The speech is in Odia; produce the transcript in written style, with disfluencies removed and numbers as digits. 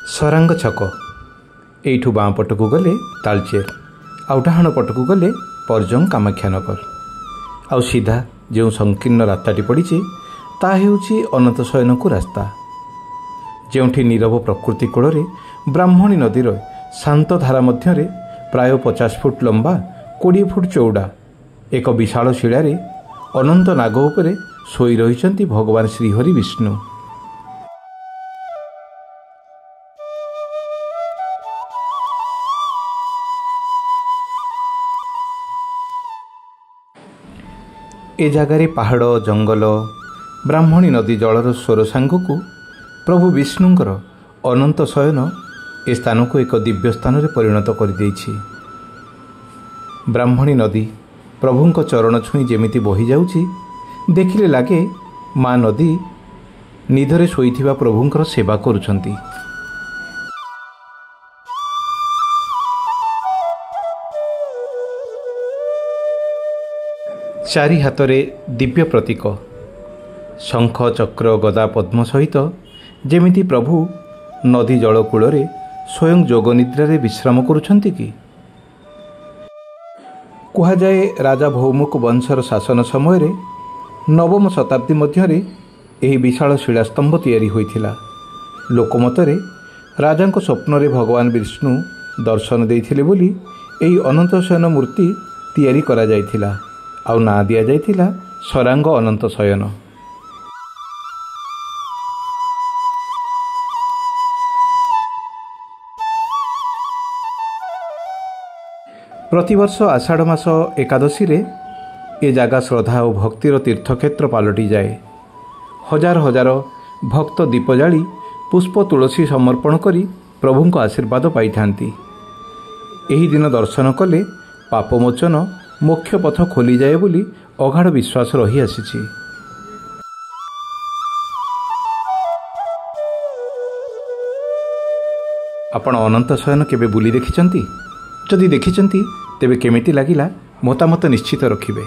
ସରାଙ୍ଗ ଛକ। ଏଇଠୁ ବାଁ ପଟକୁ ଗଲେ ତାଳଚେର, ଆଉ ଡାହାଣ ପଟକୁ ଗଲେ ପରଜଙ୍ଗ କାମାକ୍ଷାନଗର। ଆଉ ସିଧା ଯେଉଁ ସଂକୀର୍ଣ୍ଣ ରାସ୍ତାଟି ପଡ଼ିଛି ତାହା ହେଉଛି ଅନନ୍ତ ଶୟନକୁ ରାସ୍ତା, ଯେଉଁଠି ନୀରବ ପ୍ରକୃତି କୂଳରେ ବ୍ରାହ୍ମଣୀ ନଦୀର ଶାନ୍ତ ଧାରା ମଧ୍ୟରେ ପ୍ରାୟ 50 ଫୁଟ ଲମ୍ବା 20 ଫୁଟ ଚଉଡ଼ା ଏକ ବିଶାଳ ଶିଳାରେ ଅନନ୍ତ ନାଗ ଉପରେ ଶୋଇ ରହିଛନ୍ତି ଭଗବାନ ଶ୍ରୀହରି ବିଷ୍ଣୁ। ଏ ଜାଗାରେ ପାହାଡ଼, ଜଙ୍ଗଲ, ବ୍ରାହ୍ମଣୀ ନଦୀ ଜଳର ସ୍ୱର ସାଙ୍ଗକୁ ପ୍ରଭୁ ବିଷ୍ଣୁଙ୍କର ଅନନ୍ତ ଶୟନ ଏ ସ୍ଥାନକୁ ଏକ ଦିବ୍ୟ ସ୍ଥାନରେ ପରିଣତ କରିଦେଇଛି। ବ୍ରାହ୍ମଣୀ ନଦୀ ପ୍ରଭୁଙ୍କ ଚରଣ ଛୁଇଁ ଯେମିତି ବହିଯାଉଛି, ଦେଖିଲେ ଲାଗେ ମା ନଦୀ ନିଦରେ ଶୋଇଥିବା ପ୍ରଭୁଙ୍କର ସେବା କରୁଛନ୍ତି। ଚାରି ହାତରେ ଦିବ୍ୟ ପ୍ରତୀକ ଶଙ୍ଖ, ଚକ୍ର, ଗଦା, ପଦ୍ମ ସହିତ ଯେମିତି ପ୍ରଭୁ ନଦୀ ଜଳ କୂଳରେ ସ୍ୱୟଂ ଯୋଗ ନିଦ୍ରାରେ ବିଶ୍ରାମ କରୁଛନ୍ତି କି? କୁହାଯାଏ ରାଜା ଭୌମୁକ ବଂଶର ଶାସନ ସମୟରେ 9ମ ଶତାବ୍ଦୀ ମଧ୍ୟରେ ଏହି ବିଶାଳ ଶିଳାସ୍ତମ୍ଭ ତିଆରି ହୋଇଥିଲା। ଲୋକମତରେ ରାଜାଙ୍କ ସ୍ୱପ୍ନରେ ଭଗବାନ ବିଷ୍ଣୁ ଦର୍ଶନ ଦେଇଥିଲେ ବୋଲି ଏହି ଅନନ୍ତ ଶୟନ ମୂର୍ତ୍ତି ତିଆରି କରାଯାଇଥିଲା, ଆଉ ନାଁ ଦିଆଯାଇଥିଲା ସରାଙ୍ଗ ଅନନ୍ତ ଶୟନ। ପ୍ରତିବର୍ଷ ଆଷାଢ଼ ମାସ ଏକାଦଶୀରେ ଏ ଜାଗା ଶ୍ରଦ୍ଧା ଓ ଭକ୍ତିର ତୀର୍ଥକ୍ଷେତ୍ର ପାଲଟିଯାଏ। ହଜାର ହଜାର ଭକ୍ତ ଦୀପ ଜାଳି ପୁଷ୍ପ ତୁଳସୀ ସମର୍ପଣ କରି ପ୍ରଭୁଙ୍କ ଆଶୀର୍ବାଦ ପାଇଥାନ୍ତି। ଏହି ଦିନ ଦର୍ଶନ କଲେ ପାପମୋଚନ, ମୋକ୍ଷ ପଥ ଖୋଲିଯାଏ ବୋଲି ଅଗାଢ଼ ବିଶ୍ୱାସ ରହିଆସିଛି। ଆପଣ ଅନନ୍ତ ଶୟନ କେବେ ବୁଲି ଦେଖିଛନ୍ତି? ଯଦି ଦେଖିଛନ୍ତି ତେବେ କେମିତି ଲାଗିଲା ମତାମତ ନିଶ୍ଚିତ ରଖିବେ।